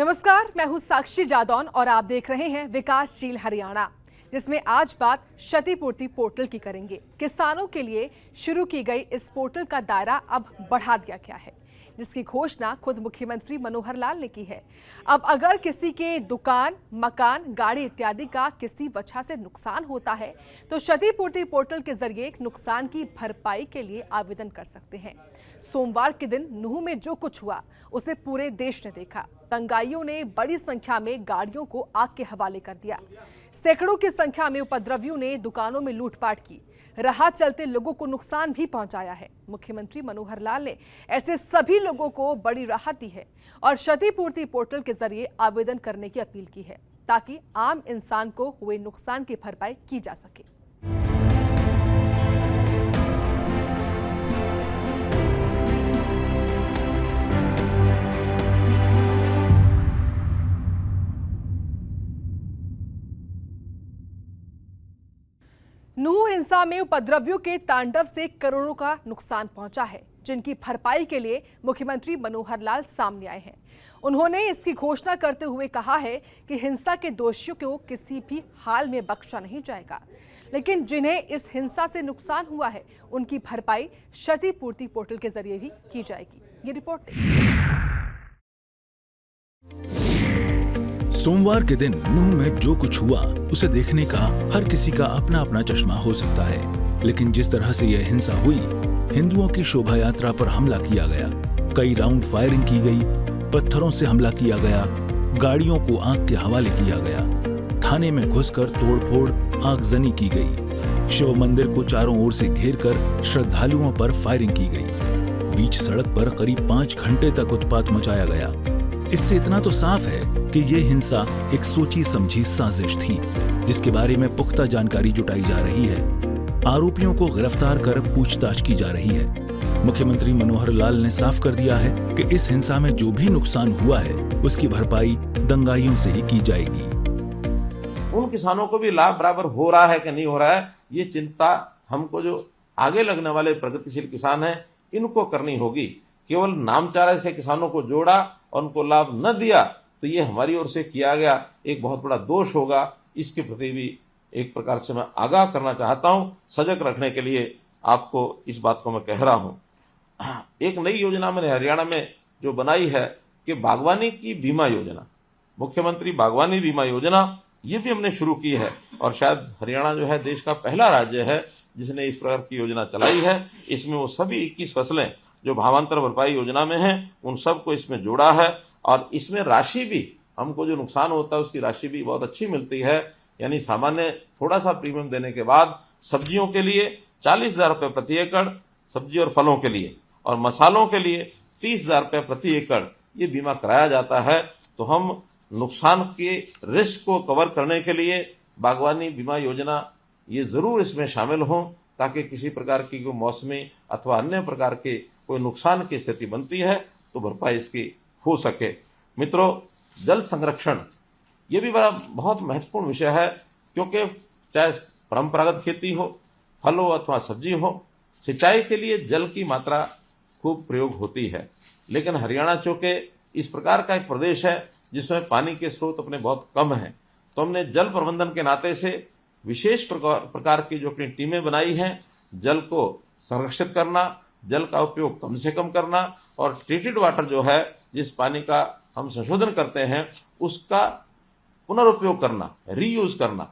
नमस्कार, मैं हूं साक्षी जादौन और आप देख रहे हैं विकासशील हरियाणा, जिसमें आज बात क्षतिपूर्ति पोर्टल की करेंगे। किसानों के लिए शुरू की गई इस पोर्टल का दायरा अब बढ़ा दिया गया है, जिसकी घोषणा खुद मुख्यमंत्री मनोहर लाल ने की है। अब अगर किसी के दुकान, मकान, गाड़ी इत्यादि का किसी वजह से नुकसान होता है तो क्षतिपूर्ति पोर्टल के जरिए नुकसान की भरपाई के लिए आवेदन कर सकते हैं। सोमवार के दिन नूह में जो कुछ हुआ उसे पूरे देश ने देखा। दंगाइयों ने बड़ी संख्या में गाड़ियों को आग के हवाले कर दिया। सैकड़ों की संख्या में उपद्रवियों ने दुकानों में लूटपाट की। राह चलते लोगों को नुकसान भी पहुंचाया है। मुख्यमंत्री मनोहर लाल ने ऐसे सभी लोगों को बड़ी राहत दी है और क्षतिपूर्ति पोर्टल के जरिए आवेदन करने की अपील की है, ताकि आम इंसान को हुए नुकसान की भरपाई की जा सके। नूह हिंसा में उपद्रवियों के तांडव से करोड़ों का नुकसान पहुंचा है, जिनकी भरपाई के लिए मुख्यमंत्री मनोहर लाल सामने आए हैं। उन्होंने इसकी घोषणा करते हुए कहा है कि हिंसा के दोषियों को किसी भी हाल में बख्शा नहीं जाएगा, लेकिन जिन्हें इस हिंसा से नुकसान हुआ है उनकी भरपाई क्षतिपूर्ति पोर्टल के जरिए भी की जाएगी। ये रिपोर्ट देखिए। सोमवार के दिन नूह में जो कुछ हुआ उसे देखने का हर किसी का अपना अपना चश्मा हो सकता है, लेकिन जिस तरह से यह हिंसा हुई, हिंदुओं की शोभा यात्रा पर हमला किया गया, कई राउंड फायरिंग की गई, पत्थरों से हमला किया गया, गाड़ियों को आग के हवाले किया गया, थाने में घुसकर तोड़फोड़, आगजनी की गई, शिव मंदिर को चारों ओर से घेरकर श्रद्धालुओं पर फायरिंग की गई, बीच सड़क पर करीब 5 घंटे तक उत्पात मचाया गया। इससे इतना तो साफ है कि ये हिंसा एक सोची समझी साजिश थी, जिसके बारे में पुख्ता जानकारी जुटाई जा रही है। आरोपियों को गिरफ्तार कर पूछताछ की जा रही है। मुख्यमंत्री मनोहर लाल ने साफ कर दिया है कि इस हिंसा में जो भी नुकसान हुआ है उसकी भरपाई दंगाइयों से ही की जाएगी। उन किसानों को भी लाभ बराबर हो रहा है कि नहीं हो रहा है, ये चिंता हमको जो आगे लगने वाले प्रगतिशील किसान हैं इनको करनी होगी। केवल नामचारे से किसानों को जोड़ा और उनको लाभ न दिया तो ये हमारी ओर से किया गया एक बहुत बड़ा दोष होगा। इसके प्रति भी एक प्रकार से मैं आगाह करना चाहता हूं, सजग रखने के लिए आपको इस बात को मैं कह रहा हूं। एक नई योजना मैंने हरियाणा में जो बनाई है कि बागवानी की बीमा योजना, मुख्यमंत्री बागवानी बीमा योजना, ये भी हमने शुरू की है और शायद हरियाणा जो है देश का पहला राज्य है जिसने इस प्रकार की योजना चलाई है। इसमें वो सभी 21 फसलें जो भावांतर भरपाई योजना में है उन सबको इसमें जोड़ा है और इसमें राशि भी हमको जो नुकसान होता है उसकी राशि भी बहुत अच्छी मिलती है। यानी सामान्य थोड़ा सा प्रीमियम देने के बाद सब्जियों के लिए 40,000 रुपये प्रति एकड़ सब्जी और फलों के लिए और मसालों के लिए 30,000 रुपये प्रति एकड़ ये बीमा कराया जाता है। तो हम नुकसान के रिस्क को कवर करने के लिए बागवानी बीमा योजना ये जरूर इसमें शामिल हों, ताकि किसी प्रकार की कोई मौसमी अथवा अन्य प्रकार के कोई नुकसान की स्थिति बनती है तो भरपाई इसकी हो सके। मित्रों, जल संरक्षण ये भी बहुत महत्वपूर्ण विषय है, क्योंकि चाहे परंपरागत खेती हो, फल हो अथवा सब्जी हो, सिंचाई के लिए जल की मात्रा खूब प्रयोग होती है। लेकिन हरियाणा चूंकि इस प्रकार का एक प्रदेश है जिसमें पानी के स्रोत अपने बहुत कम हैं, तो हमने जल प्रबंधन के नाते से विशेष प्रकार की जो अपनी टीमें बनाई हैं, जल को संरक्षित करना, जल का उपयोग कम से कम करना और ट्रीटेड वाटर जो है जिस पानी का हम संशोधन करते हैं उसका पुनरुपयोग करना, रीयूज करना,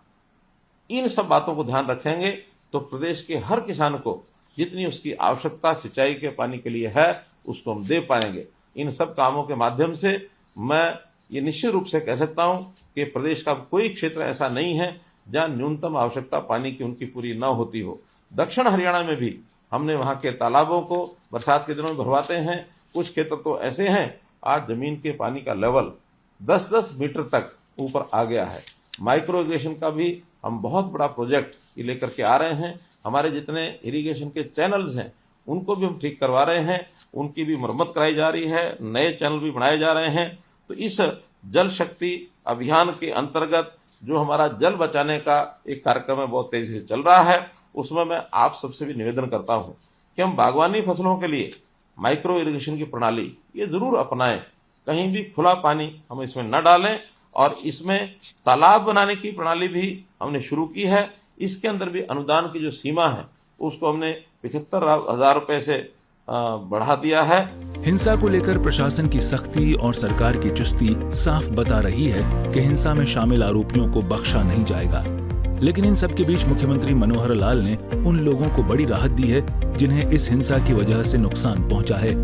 इन सब बातों को ध्यान रखेंगे तो प्रदेश के हर किसान को जितनी उसकी आवश्यकता सिंचाई के पानी के लिए है उसको हम दे पाएंगे। इन सब कामों के माध्यम से मैं ये निश्चित रूप से कह सकता हूं कि प्रदेश का कोई क्षेत्र ऐसा नहीं है जहां न्यूनतम आवश्यकता पानी की उनकी पूरी न होती हो। दक्षिण हरियाणा में भी हमने वहां के तालाबों को बरसात के दिनों में भरवाते हैं। कुछ क्षेत्र तो ऐसे हैं आज जमीन के पानी का लेवल 10-10 मीटर तक ऊपर आ गया है। माइक्रो इरिगेशन का भी हम बहुत बड़ा प्रोजेक्ट लेकर के आ रहे हैं। हमारे जितने इरिगेशन के चैनल्स हैं उनको भी हम ठीक करवा रहे हैं, उनकी भी मरम्मत कराई जा रही है, नए चैनल भी बनाए जा रहे हैं। तो इस जल शक्ति अभियान के अंतर्गत जो हमारा जल बचाने का एक कार्यक्रम है बहुत तेजी से चल रहा है, उसमें मैं आप सबसे भी निवेदन करता हूं कि हम बागवानी फसलों के लिए माइक्रो इरिगेशन की प्रणाली ये जरूर अपनाएं। कहीं भी खुला पानी हम इसमें न डालें, और इसमें तालाब बनाने की प्रणाली भी हमने शुरू की है। इसके अंदर भी अनुदान की जो सीमा है उसको हमने 75,000 रुपए से बढ़ा दिया है। हिंसा को लेकर प्रशासन की सख्ती और सरकार की चुस्ती साफ बता रही है कि हिंसा में शामिल आरोपियों को बख्शा नहीं जाएगा। लेकिन इन सब के बीच मुख्यमंत्री मनोहर लाल ने उन लोगों को बड़ी राहत दी है जिन्हें इस हिंसा की वजह से नुकसान पहुंचा है।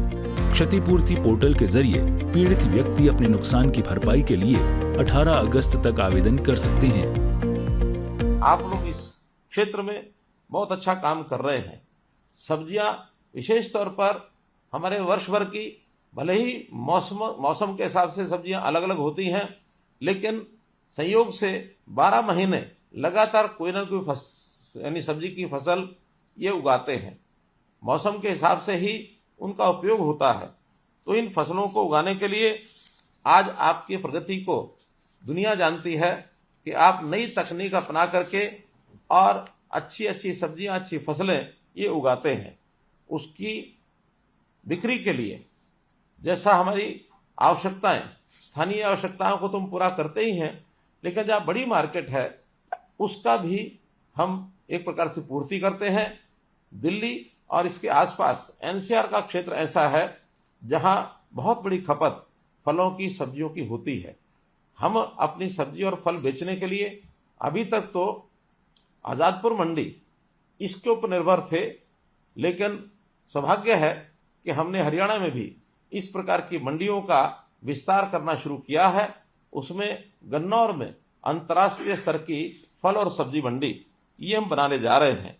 क्षतिपूर्ति पोर्टल के जरिए पीड़ित व्यक्ति अपने नुकसान की भरपाई के लिए 18 अगस्त तक आवेदन कर सकते हैं। आप लोग इस क्षेत्र में बहुत अच्छा काम कर रहे हैं। सब्जियां विशेष तौर पर हमारे वर्ष भर की, भले ही मौसम के हिसाब से सब्जियां अलग अलग होती हैं, लेकिन संयोग से 12 महीने लगातार कोई ना कोई यानी सब्जी की फसल ये उगाते हैं। मौसम के हिसाब से ही उनका उपयोग होता है। तो इन फसलों को उगाने के लिए आज आपकी प्रगति को दुनिया जानती है कि आप नई तकनीक अपना करके और अच्छी अच्छी सब्जियां, अच्छी फसलें ये उगाते हैं। उसकी बिक्री के लिए जैसा हमारी आवश्यकताएं, स्थानीय आवश्यकताओं को तुम पूरा करते ही हैं, लेकिन जहाँ बड़ी मार्केट है उसका भी हम एक प्रकार से पूर्ति करते हैं। दिल्ली और इसके आसपास एनसीआर का क्षेत्र ऐसा है जहां बहुत बड़ी खपत फलों की, सब्जियों की होती है। हम अपनी सब्जी और फल बेचने के लिए अभी तक तो आज़ादपुर मंडी इसके ऊपर निर्भर थे, लेकिन सौभाग्य है कि हमने हरियाणा में भी इस प्रकार की मंडियों का विस्तार करना शुरू किया है। उसमें गन्नौर में अंतर्राष्ट्रीय स्तर की फल और सब्जी मंडी ये हम बनाने जा रहे हैं।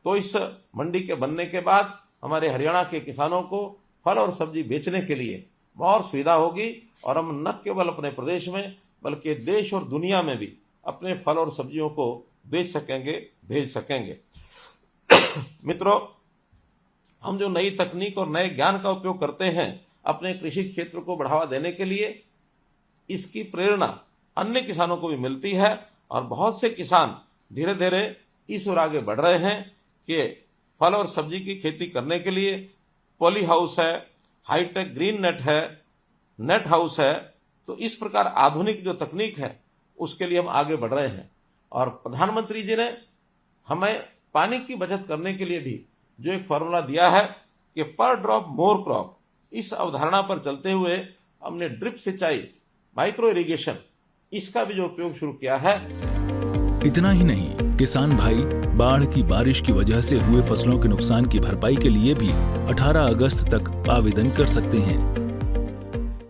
तो इस मंडी के बनने के बाद हमारे हरियाणा के किसानों को फल और सब्जी बेचने के लिए बहुत सुविधा होगी, और हम न केवल अपने प्रदेश में बल्कि देश और दुनिया में भी अपने फल और सब्जियों को बेच सकेंगे, भेज सकेंगे। मित्रों, हम जो नई तकनीक और नए ज्ञान का उपयोग करते हैं अपने कृषि क्षेत्र को बढ़ावा देने के लिए, इसकी प्रेरणा अन्य किसानों को भी मिलती है, और बहुत से किसान धीरे धीरे इस ओर आगे बढ़ रहे हैं कि फल और सब्जी की खेती करने के लिए पॉली हाउस है, हाईटेक ग्रीन नेट है, नेट हाउस है। तो इस प्रकार आधुनिक जो तकनीक है उसके लिए हम आगे बढ़ रहे हैं। और प्रधानमंत्री जी ने हमें पानी की बचत करने के लिए भी जो एक फॉर्मूला दिया है कि पर ड्रॉप मोर क्रॉप, इस अवधारणा पर चलते हुए हमने ड्रिप सिंचाई, माइक्रो इरिगेशन, इसका भी जो उपयोग शुरू किया है। इतना ही नहीं, किसान भाई बाढ़ की बारिश की वजह से हुए फसलों के नुकसान की भरपाई के लिए भी 18 अगस्त तक आवेदन कर सकते हैं।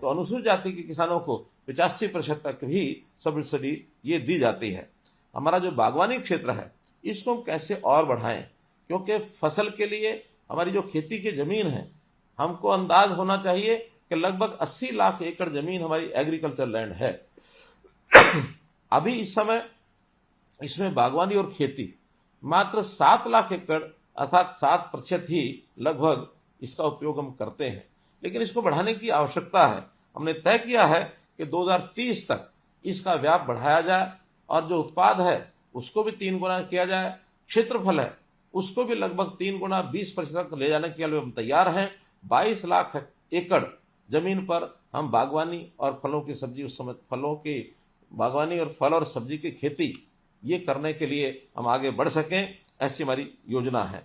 तो अनुसूचित जाति के किसानों को 85% तक भी सब्सिडी ये दी जाती है। हमारा जो बागवानी क्षेत्र है इसको हम कैसे और बढ़ाएं, क्योंकि फसल के लिए हमारी जो खेती की जमीन है, हमको अंदाज होना चाहिए कि लगभग 80 लाख एकड़ जमीन हमारी एग्रीकल्चर लैंड है। अभी इस समय इसमें बागवानी और खेती मात्र 7 लाख एकड़ अर्थात 7% ही लगभग इसका उपयोग हम करते हैं, लेकिन इसको बढ़ाने की आवश्यकता है। हमने तय किया है कि 2030 तक इसका व्याप बढ़ाया जाए, और जो उत्पाद है उसको भी 3 गुना किया जाए, क्षेत्रफल है उसको भी लगभग 3 गुना 20% तक ले जाने के लिए हम तैयार हैं। 22 लाख एकड़ जमीन पर हम बागवानी और फलों की सब्जी, उस समय फलों की बागवानी और फल और सब्जी की खेती ये करने के लिए हम आगे बढ़ सकें, ऐसी हमारी योजना है।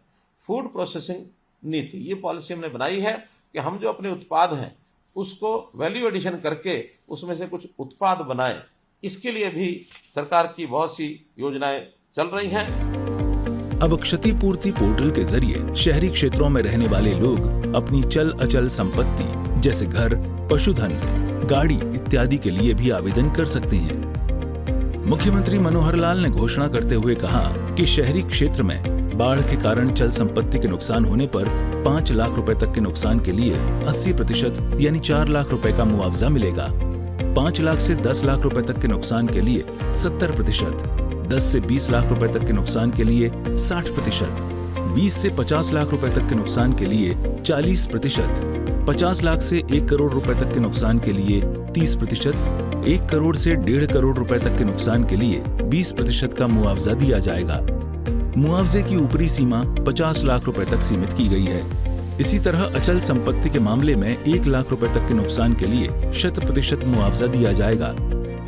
फूड प्रोसेसिंग नीति, ये पॉलिसी हमने बनाई है कि हम जो अपने उत्पाद हैं उसको वैल्यू एडिशन करके उसमें से कुछ उत्पाद बनाएं। इसके लिए भी सरकार की बहुत सी योजनाएं चल रही हैं। अब क्षतिपूर्ति पोर्टल के जरिए शहरी क्षेत्रों में रहने वाले लोग अपनी चल अचल संपत्ति जैसे घर, पशुधन, गाड़ी इत्यादि के लिए भी आवेदन कर सकते हैं। मुख्यमंत्री मनोहर लाल ने घोषणा करते हुए कहा कि शहरी क्षेत्र में बाढ़ के कारण चल संपत्ति के नुकसान होने पर 5 लाख रुपए तक के नुकसान के लिए 80% यानी 4 लाख रुपए का मुआवजा मिलेगा। 5 लाख से 10 लाख रुपए तक के नुकसान के लिए 70%, 10 से 20 लाख रुपए तक के नुकसान के लिए 60%, 20 से 50 लाख रुपए तक के नुकसान के लिए 40%, 50 लाख से 1 करोड़ रुपए तक के नुकसान के लिए 30%, 1 करोड़ से 1.5 करोड़ रुपए तक के नुकसान के लिए 20% का मुआवजा दिया जाएगा। मुआवजे की ऊपरी सीमा 50 लाख रुपए तक सीमित की गई है। इसी तरह अचल संपत्ति के मामले में 1 लाख रुपए तक के नुकसान के लिए 100% मुआवजा दिया जाएगा।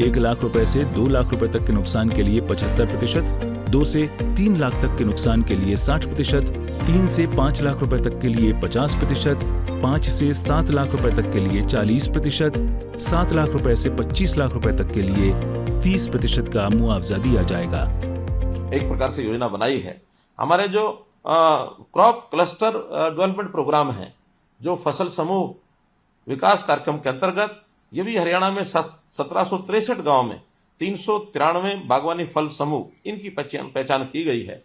1 लाख रुपए से 2 लाख रुपए तक के नुकसान के लिए 75%, 2 से 3 लाख तक के नुकसान के लिए 60%, 3 से 5 लाख रुपए तक के लिए 50%, 5 से 7 लाख रुपए तक के लिए 40%, 7 लाख रुपए से 25 लाख रुपए तक के लिए 30% का मुआवजा दिया जाएगा। एक प्रकार से योजना बनाई है। हमारे जो क्रॉप क्लस्टर डेवलपमेंट प्रोग्राम है, जो फसल समूह विकास कार्यक्रम के अंतर्गत, ये भी हरियाणा में 1763 गांव में 393 बागवानी फल समूह इनकी पहचान की गई है।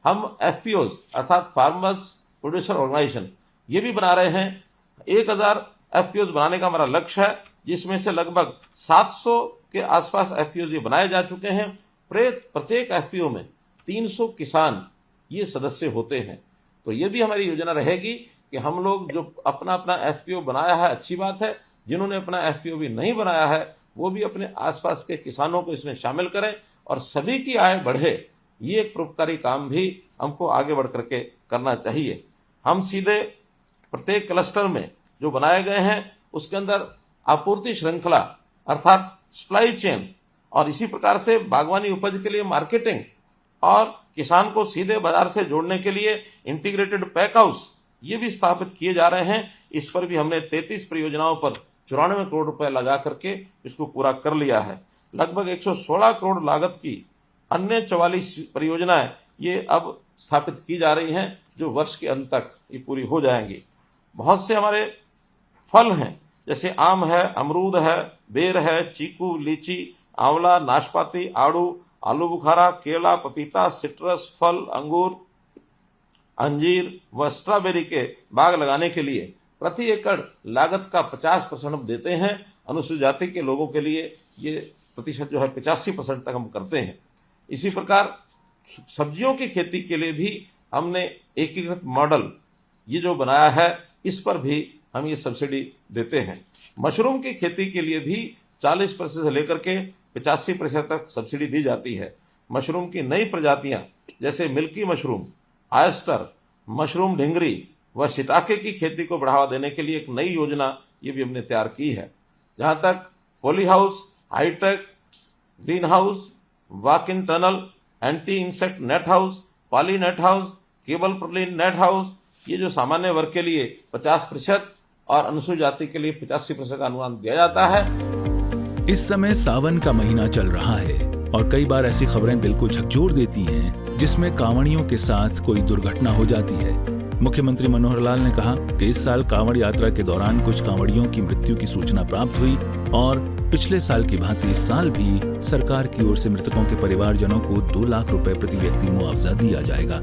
हम FPOs अर्थात फार्मर्स प्रोड्यूसर ऑर्गेनाइजेशन ये भी बना रहे हैं। 1000 FPOs बनाने का हमारा लक्ष्य है, जिसमें से लगभग 700 के आसपास FPOs ये बनाए जा चुके हैं। प्रत्येक FPO में 300 किसान ये सदस्य होते हैं। तो ये भी हमारी योजना रहेगी कि हम लोग जो अपना FPO बनाया है, अच्छी बात है। जिन्होंने अपना FPO भी नहीं बनाया है, वो भी अपने आसपास के किसानों को इसमें शामिल करें और सभी की आय बढ़े। ये एक परोपकारी काम भी हमको आगे बढ़ करके करना चाहिए। हम सीधे प्रत्येक क्लस्टर में जो बनाए गए हैं उसके अंदर आपूर्ति श्रृंखला अर्थात सप्लाई चेन और इसी प्रकार से बागवानी उपज के लिए मार्केटिंग और किसान को सीधे बाजार से जोड़ने के लिए इंटीग्रेटेड पैक हाउस ये भी स्थापित किए जा रहे हैं। इस पर भी हमने 33 परियोजनाओं पर 94 करोड़ रुपए लगा करके इसको पूरा कर लिया है। लगभग 116 करोड़ लागत की अन्य 44 परियोजनाएं ये अब स्थापित की जा रही हैं, जो वर्ष के अंत तक ये पूरी हो जाएंगी। बहुत से हमारे फल हैं, जैसे आम है, अमरूद है, बेर है, चीकू, लीची, आंवला, नाशपाती, आड़ू, आलू बुखारा, केला, पपीता, सिट्रस फल, अंगूर, अंजीर व स्ट्रॉबेरी के बाग लगाने के लिए प्रति एकड़ लागत का 50% देते हैं। अनुसूचित जाति के लोगों के लिए ये प्रतिशत जो है 85% तक हम करते हैं। इसी प्रकार सब्जियों की खेती के लिए भी हमने एकीकृत मॉडल ये जो बनाया है, इस पर भी हम ये सब्सिडी देते हैं। मशरूम की खेती के लिए भी 40% से लेकर के 85% तक सब्सिडी दी जाती है। मशरूम की नई प्रजातियां जैसे मिल्की मशरूम, आयस्टर, मशरूम ढिंगरी व शिटाके की खेती को बढ़ावा देने के लिए एक नई योजना ये भी हमने तैयार की है। जहां तक poly house, hi-tech green house, walk in tunnel, anti insect net house, poly net house, cable प्रलीन नेट हाउस, ये जो सामान्य वर्ग के लिए 50% और अनुसूचित जाति के लिए 85% का अनुदान दिया जाता है। इस समय सावन का महीना चल रहा है और कई बार ऐसी खबरें दिल को झकझोर देती हैं, जिसमें कांवड़ियों के साथ कोई दुर्घटना हो जाती है। मुख्यमंत्री मनोहर लाल ने कहा कि इस साल कांवड़ यात्रा के दौरान कुछ कांवड़ियों की मृत्यु की सूचना प्राप्त हुई और पिछले साल की भांति इस साल भी सरकार की ओर से मृतकों के परिवारजनों को 2 लाख रुपए प्रति व्यक्ति मुआवजा दिया जाएगा।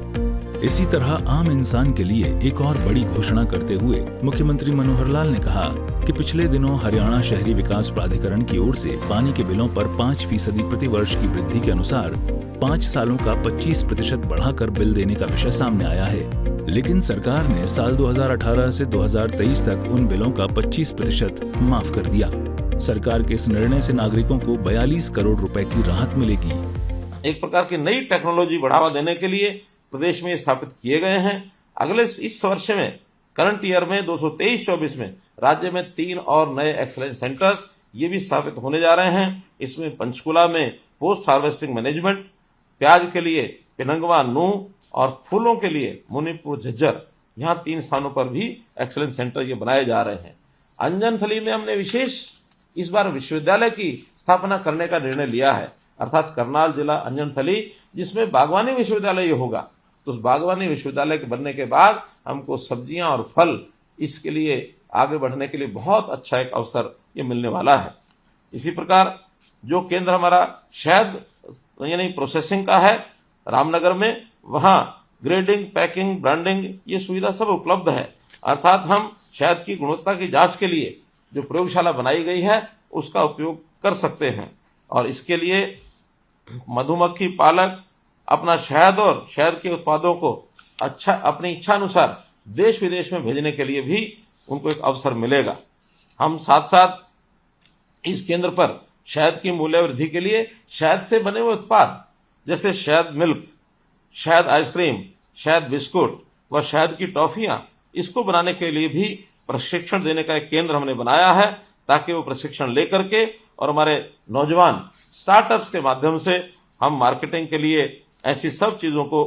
इसी तरह आम इंसान के लिए एक और बड़ी घोषणा करते हुए मुख्यमंत्री मनोहर लाल ने कहा कि पिछले दिनों हरियाणा शहरी विकास प्राधिकरण की ओर से पानी के बिलों पर 5% प्रति वर्ष की वृद्धि के अनुसार 5 सालों का 25% बढ़ाकर बिल देने का विषय सामने आया है। लेकिन सरकार ने साल 2018 से 2023 तक उन बिलों का 25% माफ कर दिया। सरकार के इस निर्णय से नागरिकों को 42 करोड़ रुपए की राहत मिलेगी। एक प्रकार की नई टेक्नोलॉजी बढ़ावा देने के लिए प्रदेश में स्थापित किए गए हैं। अगले इस वर्ष में करंट ईयर में 223-24 में राज्य में 3 और नए एक्सीलेंस सेंटर्स ये भी स्थापित होने जा रहे हैं। इसमें पंचकुला में पोस्ट हार्वेस्टिंग मैनेजमेंट, प्याज के लिए पिनंगवा नूह और फूलों के लिए मुनीपुर झज्जर, यहाँ 3 स्थानों पर भी एक्सीलेंस सेंटर ये बनाए जा रहे हैं। अंजनथली में हमने विशेष इस बार विश्वविद्यालय की स्थापना करने का निर्णय लिया है, अर्थात करनाल जिला अंजनथली, जिसमें बागवानी विश्वविद्यालय होगा। तो उस बागवानी विश्वविद्यालय के बनने के बाद हमको सब्जियां और फल इसके लिए आगे बढ़ने के लिए बहुत अच्छा एक अवसर ये मिलने वाला है। इसी प्रकार जो केंद्र हमारा शहद यानी प्रोसेसिंग का है रामनगर में, वहां ग्रेडिंग, पैकिंग, ब्रांडिंग ये सुविधा सब उपलब्ध है। अर्थात हम शहद की गुणवत्ता की जांच के लिए जो प्रयोगशाला बनाई गई है उसका उपयोग कर सकते हैं और इसके लिए मधुमक्खी पालक अपना शहद और शहद के उत्पादों को अपनी इच्छा अनुसार देश विदेश में भेजने के लिए भी उनको एक अवसर मिलेगा। हम साथ साथ इस केंद्र पर शहद की मूल्य वृद्धि के लिए शहद से बने हुए उत्पाद जैसे शहद मिल्क, शहद आइसक्रीम, शहद बिस्कुट व शहद की टॉफियां इसको बनाने के लिए भी प्रशिक्षण देने का एक केंद्र हमने बनाया है, ताकि वो प्रशिक्षण लेकर के और हमारे नौजवान स्टार्टअप्स के माध्यम से हम मार्केटिंग के लिए ऐसी सब चीजों को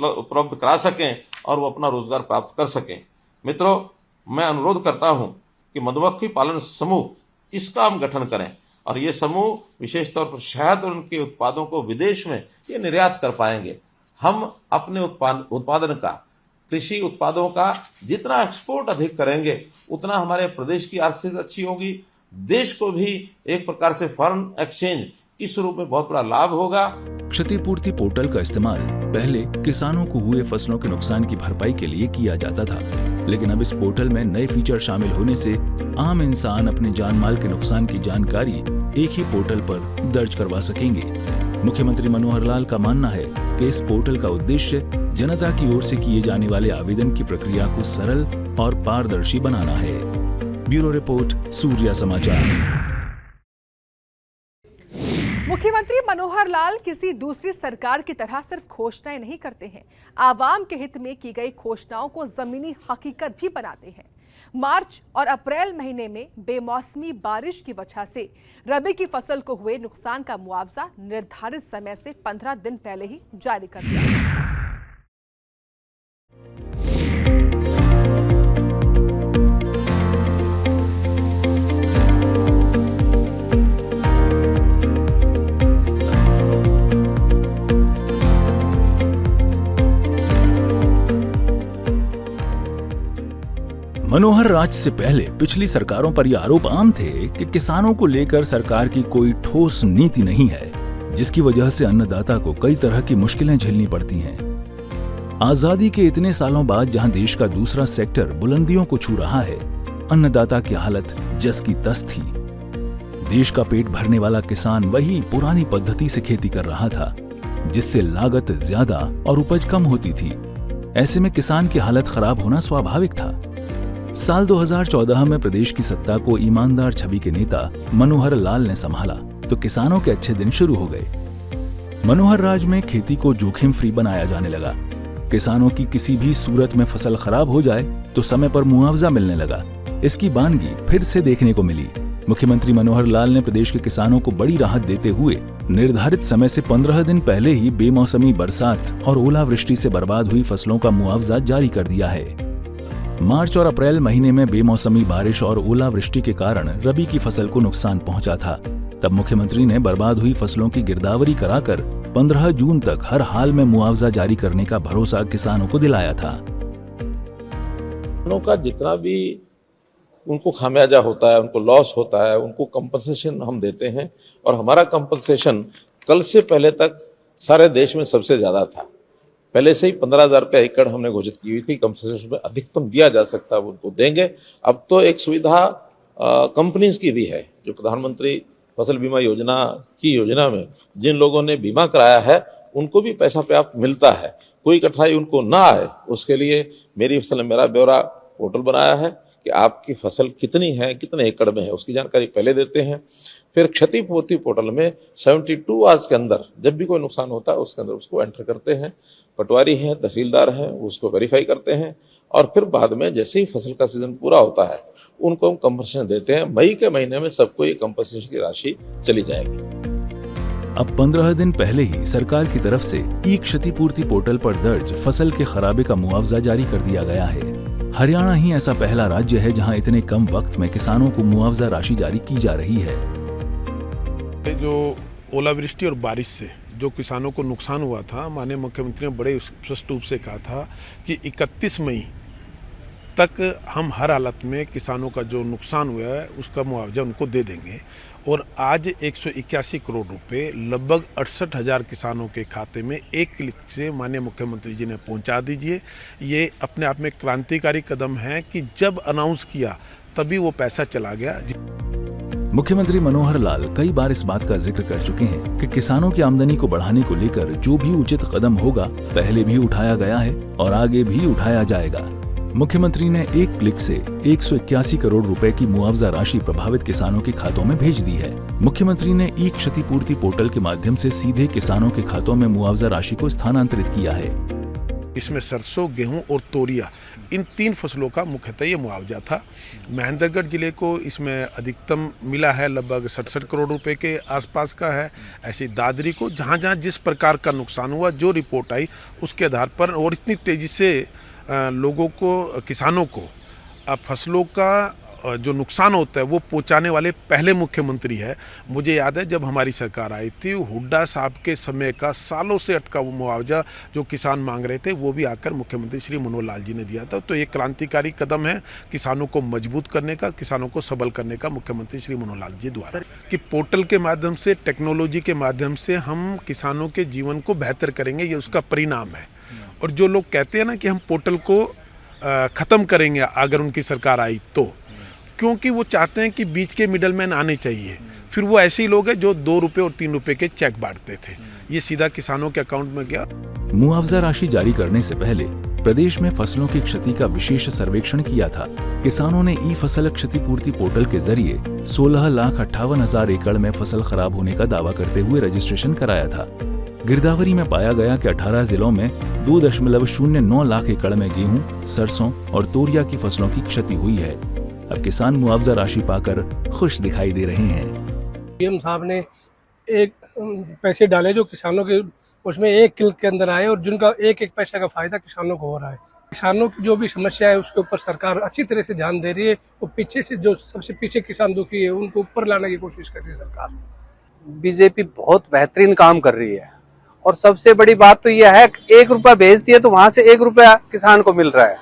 उपलब्ध करा सकें और वो अपना रोजगार प्राप्त कर सकें। मित्रों, मैं अनुरोध करता हूं कि मधुमक्खी पालन समूह इसका हम गठन करें और ये समूह विशेष तौर पर शहद और उनके उत्पादों को विदेश में ये निर्यात कर पाएंगे। हम अपने उत्पादन का, कृषि उत्पादों का जितना एक्सपोर्ट अधिक करेंगे उतना हमारे प्रदेश की आर्थिक अच्छी होगी, देश को भी एक प्रकार से फॉरेन एक्सचेंज इस रूप में बहुत बड़ा लाभ होगा। क्षतिपूर्ति पोर्टल का इस्तेमाल पहले किसानों को हुए फसलों के नुकसान की भरपाई के लिए किया जाता था, लेकिन अब इस पोर्टल में नए फीचर शामिल होने से आम इंसान अपने जान माल के नुकसान की जानकारी एक ही पोर्टल पर दर्ज करवा सकेंगे। मुख्यमंत्री मनोहर लाल का मानना है कि इस पोर्टल का उद्देश्य जनता की ओर से किए जाने वाले आवेदन की प्रक्रिया को सरल और पारदर्शी बनाना है। ब्यूरो रिपोर्ट, सूर्या समाचार। मुख्यमंत्री मनोहर लाल किसी दूसरी सरकार की तरह सिर्फ घोषणाएं नहीं करते हैं, आवाम के हित में की गई घोषणाओं को जमीनी हकीकत भी बनाते हैं। मार्च और अप्रैल महीने में बेमौसमी बारिश की वजह से रबी की फसल को हुए नुकसान का मुआवजा निर्धारित समय से 15 दिन पहले ही जारी कर दिया गया। मनोहर राज से पहले पिछली सरकारों पर यह आरोप आम थे कि किसानों को लेकर सरकार की कोई ठोस नीति नहीं है, जिसकी वजह से अन्नदाता को कई तरह की मुश्किलें झेलनी पड़ती हैं। आजादी के इतने सालों बाद जहां देश का दूसरा सेक्टर बुलंदियों को छू रहा है, अन्नदाता की हालत जस की तस थी। देश का पेट भरने वाला किसान वही पुरानी पद्धति से खेती कर रहा था, जिससे लागत ज्यादा और उपज कम होती थी। ऐसे में किसान की हालत खराब होना स्वाभाविक था। साल 2014 में प्रदेश की सत्ता को ईमानदार छवि के नेता मनोहर लाल ने संभाला तो किसानों के अच्छे दिन शुरू हो गए। मनोहर राज में खेती को जोखिम फ्री बनाया जाने लगा। किसानों की किसी भी सूरत में फसल खराब हो जाए तो समय पर मुआवजा मिलने लगा। इसकी बानगी फिर से देखने को मिली। मुख्यमंत्री मनोहर लाल ने प्रदेश के किसानों को बड़ी राहत देते हुए निर्धारित समय से 15 दिन पहले ही बेमौसमी बरसात और ओलावृष्टि से बर्बाद हुई फसलों का मुआवजा जारी कर दिया है। मार्च और अप्रैल महीने में बेमौसमी बारिश और ओलावृष्टि के कारण रबी की फसल को नुकसान पहुंचा था। तब मुख्यमंत्री ने बर्बाद हुई फसलों की गिरदावरी कराकर 15 जून तक हर हाल में मुआवजा जारी करने का भरोसा किसानों को दिलाया था। किसानों का जितना भी उनको खामियाजा होता है, उनको लॉस होता है, उनको कंपनसेशन हम देते हैं और हमारा कंपनसेशन कल से पहले तक सारे देश में सबसे ज्यादा था। पहले से ही 15,000 रुपये एकड़ हमने घोषित की हुई थी। कंपनसेशन में अधिकतम दिया जा सकता है, वो उनको देंगे। अब तो एक सुविधा कंपनीज की भी है, जो प्रधानमंत्री फसल बीमा योजना की योजना में जिन लोगों ने बीमा कराया है उनको भी पैसा प्राप्त मिलता है। कोई कठिनाई उनको ना आए उसके लिए मेरी फसल मेरा ब्यौरा पोर्टल बनाया है कि आपकी फसल कितनी है, कितने एकड़ में है, उसकी जानकारी पहले देते हैं। फिर क्षतिपूर्ति पोर्टल में 72 आवर्स के अंदर जब भी कोई नुकसान होता है उसके अंदर उसको एंटर करते हैं। पटवारी हैं, तहसीलदार हैं, उसको वेरीफाई करते हैं और फिर बाद में जैसे ही फसल का सीजन पूरा होता है उनको हम कंपनसेशन देते हैं। मई के महीने में सबको ये कंपनसेशन की राशि चली जाएगी। अब 15 दिन पहले ही सरकार की तरफ से ई क्षतिपूर्ति पोर्टल पर दर्ज फसल के खराबे का मुआवजा जारी कर दिया गया है। हरियाणा ही ऐसा पहला राज्य है जहां इतने कम वक्त में किसानों को मुआवजा राशि जारी की जा रही है। जो ओलावृष्टि और बारिश से जो किसानों को नुकसान हुआ था, माननीय मुख्यमंत्री ने बड़े स्पष्ट रूप से कहा था कि 31 मई तक हम हर हालत में किसानों का जो नुकसान हुआ है उसका मुआवजा उनको दे देंगे। और आज 181 करोड़ रुपए लगभग 68,000 किसानों के खाते में एक क्लिक से माननीय मुख्यमंत्री जी ने पहुंचा दीजिए। ये अपने आप में क्रांतिकारी कदम है कि जब अनाउंस किया तभी वो पैसा चला गया। मुख्यमंत्री मनोहर लाल कई बार इस बात का जिक्र कर चुके हैं कि किसानों की आमदनी को बढ़ाने को लेकर जो भी उचित कदम होगा पहले भी उठाया गया है और आगे भी उठाया जाएगा। मुख्यमंत्री ने एक क्लिक से 181 करोड़ रुपए की मुआवजा राशि प्रभावित किसानों के खातों में भेज दी है। मुख्यमंत्री ने ई क्षतिपूर्ति पोर्टल के माध्यम से सीधे किसानों के खातों में मुआवजा राशि को स्थानांतरित किया है। इसमें सरसों, गेहूं और तोरिया, इन 3 फसलों का मुख्यतः ये मुआवजा था। महेंद्रगढ़ जिले को इसमें अधिकतम मिला है, लगभग 67 करोड़ रुपए के आसपास का है। ऐसे दादरी को जहां जहां जिस प्रकार का नुकसान हुआ, जो रिपोर्ट आई उसके आधार पर, और इतनी तेज़ी से लोगों को, किसानों को फसलों का जो नुकसान होता है वो पहुंचाने वाले पहले मुख्यमंत्री है। मुझे याद है जब हमारी सरकार आई थी, हुड्डा साहब के समय का सालों से अटका वो मुआवजा जो किसान मांग रहे थे, वो भी आकर मुख्यमंत्री श्री मनोहर लाल जी ने दिया था। तो ये क्रांतिकारी कदम है किसानों को मजबूत करने का, किसानों को सबल करने का मुख्यमंत्री श्री मनोहर लाल जी द्वारा, कि पोर्टल के माध्यम से, टेक्नोलॉजी के माध्यम से हम किसानों के जीवन को बेहतर करेंगे, ये उसका परिणाम है। और जो लोग कहते हैं ना कि हम पोर्टल को ख़त्म करेंगे अगर उनकी सरकार आई तो, क्योंकि वो चाहते हैं कि बीच के मिडलमैन आने चाहिए। फिर वो ऐसे ही लोग हैं जो 2 रुपये और 3 रुपये के चेक बांटते थे, ये सीधा किसानों के अकाउंट में गया। मुआवजा राशि जारी करने से पहले प्रदेश में फसलों की क्षति का विशेष सर्वेक्षण किया था। किसानों ने ई फसल क्षतिपूर्ति पोर्टल के जरिए 16,58,000 एकड़ में फसल खराब होने का दावा करते हुए रजिस्ट्रेशन कराया था। गिरदावरी में पाया गया कि 18 जिलों में 2.09 लाख एकड़ में गेहूं, सरसों और तोरिया की फसलों की क्षति हुई है। अब किसान मुआवजा राशि पाकर खुश दिखाई दे रहे हैं। पीएम साहब ने एक पैसे डाले जो किसानों के उसमें एक क्लिक के अंदर आए, और जिनका एक एक पैसा का फायदा किसानों को हो रहा है। किसानों की जो भी समस्या है उसके ऊपर सरकार अच्छी तरह से ध्यान दे रही है। वो पीछे से जो सबसे पीछे किसान दुखी है उनको ऊपर लाने की कोशिश कर रही है सरकार। बीजेपी बहुत बेहतरीन काम कर रही है, और सबसे बड़ी बात तो यह है कि 1 रुपया भेजती है तो वहां से 1 रुपया किसान को मिल रहा है।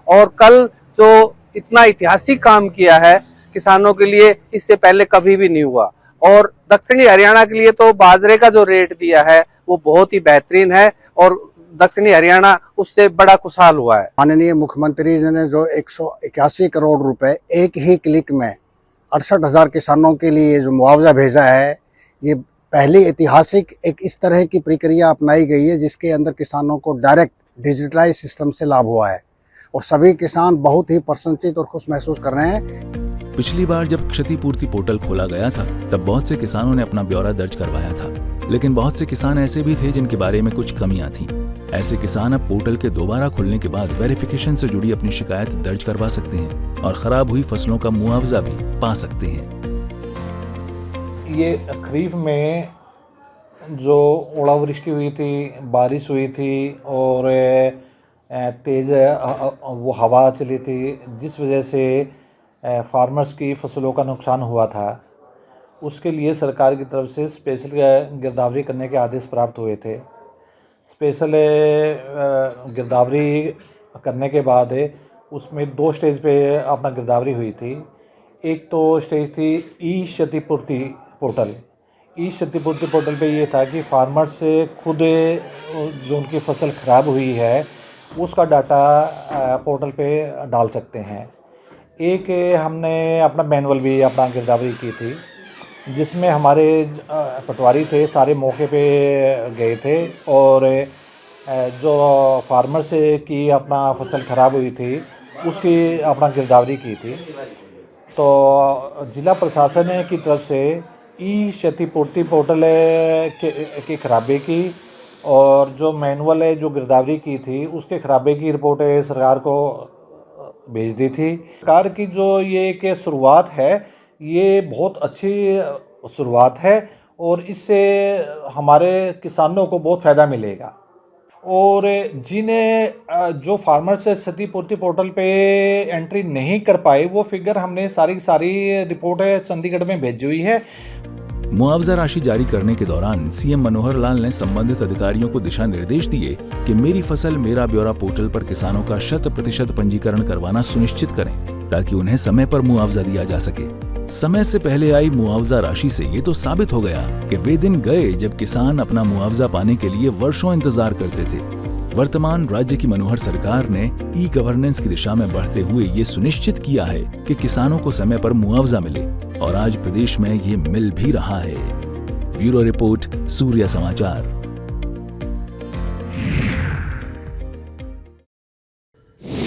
और कल जो इतना ऐतिहासिक काम किया है किसानों के लिए, इससे पहले कभी भी नहीं हुआ। और दक्षिणी हरियाणा के लिए तो बाजरे का जो रेट दिया है वो बहुत ही बेहतरीन है, और दक्षिणी हरियाणा उससे बड़ा खुशहाल हुआ है। माननीय मुख्यमंत्री जी ने जो 181 करोड़ रुपए एक ही क्लिक में 68,000 किसानों के लिए जो मुआवजा भेजा है, ये पहली ऐतिहासिक एक इस तरह की प्रक्रिया अपनाई गई है जिसके अंदर किसानों को डायरेक्ट डिजिटलाइज सिस्टम से लाभ हुआ है, और सभी किसान बहुत ही प्रसन्नचित और खुश महसूस कर रहे हैं। पिछली बार जब क्षतिपूर्ति पोर्टल खोला गया था तब बहुत से किसानों ने अपना ब्यौरा दर्ज करवाया था, लेकिन बहुत से किसान ऐसे भी थे जिनके बारे में कुछ कमियां थीं। ऐसे किसान अब पोर्टल के दोबारा खुलने के बाद वेरिफिकेशन से जुड़ी अपनी शिकायत दर्ज करवा सकते हैं और खराब हुई फसलों का मुआवजा भी पा सकते हैं। ये खरीफ में जो ओलावृष्टि हुई थी, बारिश हुई थी और तेज़ वो हवा चली थी, जिस वजह से फार्मर्स की फसलों का नुकसान हुआ था, उसके लिए सरकार की तरफ से स्पेशल गिरदावरी करने के आदेश प्राप्त हुए थे। स्पेशल गिरदावरी करने के बाद उसमें 2 स्टेज पे अपना गिरदावरी हुई थी। एक तो स्टेज थी ई क्षतिपूर्ति पोर्टल। ई क्षतिपूर्ति पोर्टल पे ये था कि फार्मर्स खुद जो उनकी फसल ख़राब हुई है उसका डाटा पोर्टल पे डाल सकते हैं। एक हमने अपना मैनुअल भी अपना गिरदावरी की थी, जिसमें हमारे पटवारी थे सारे मौके पे गए थे और जो फार्मर्स की अपना फसल ख़राब हुई थी उसकी अपना गिरदावरी की थी। तो ज़िला प्रशासन की तरफ से ई क्षतिपूर्ति पोर्टल की खराबी की और जो मैनुअल है जो गिरदावरी की थी उसके खराबे की रिपोर्ट सरकार को भेज दी थी। सरकार की जो ये एक शुरुआत है ये बहुत अच्छी शुरुआत है और इससे हमारे किसानों को बहुत फ़ायदा मिलेगा। और जिन्हें जो फार्मर्स क्षतिपूर्ति पोर्टल पे एंट्री नहीं कर पाए वो फिगर हमने सारी रिपोर्ट चंडीगढ़ में भेजी हुई है। मुआवजा राशि जारी करने के दौरान सीएम मनोहर लाल ने संबंधित अधिकारियों को दिशा निर्देश दिए कि मेरी फसल मेरा ब्यौरा पोर्टल पर किसानों का 100% पंजीकरण करवाना सुनिश्चित करें ताकि उन्हें समय पर मुआवजा दिया जा सके। समय से पहले आई मुआवजा राशि से ये तो साबित हो गया कि वे दिन गए जब किसान अपना मुआवजा पाने के लिए वर्षों इंतजार करते थे। वर्तमान राज्य की मनोहर सरकार ने ई गवर्नेंस की दिशा में बढ़ते हुए ये सुनिश्चित किया है कि किसानों को समय पर मुआवजा मिले और आज प्रदेश में ये मिल भी रहा है। ब्यूरो रिपोर्ट, सूर्य समाचार।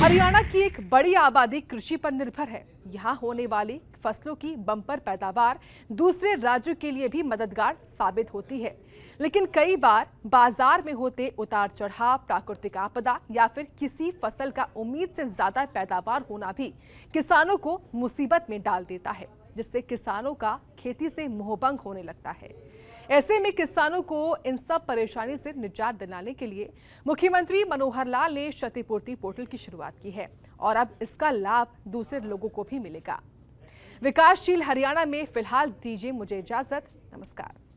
हरियाणा की एक बड़ी आबादी कृषि पर निर्भर है। यहाँ होने वाली फसलों की बम्पर पैदावार दूसरे राज्यों के लिए भी मददगार साबित होती है, लेकिन कई बार बाजार में होते उतार चढ़ाव, प्राकृतिक आपदा या फिर किसी फसल का उम्मीद से ज्यादा पैदावार होना भी किसानों को मुसीबत में डाल देता है, जिससे किसानों का खेती से मोहभंग होने लगता है। ऐसे में किसानों को इन सब परेशानी से निजात दिलाने के लिए मुख्यमंत्री मनोहर लाल ने क्षतिपूर्ति पोर्टल की शुरुआत की है और अब इसका लाभ दूसरे लोगों को भी मिलेगा। विकासशील हरियाणा में फिलहाल दीजिए मुझे इजाजत। नमस्कार।